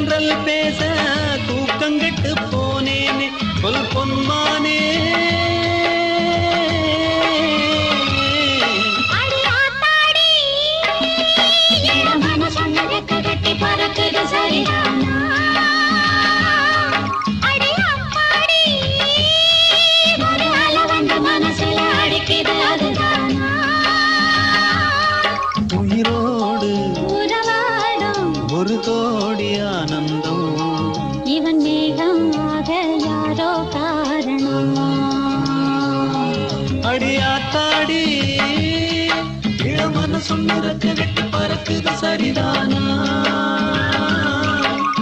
தென்றல் பேச தூக்கங்கெட்டு போனேனே சொல் பொன்மானே உயிரோடு ஒரு கோடி ஆனந்தம் இவன் மேகமாக யாரோ காரணம் அடியாத்தாடி இளமன சொன்னிறக்க வெட்டி பறக்குது சரிதானா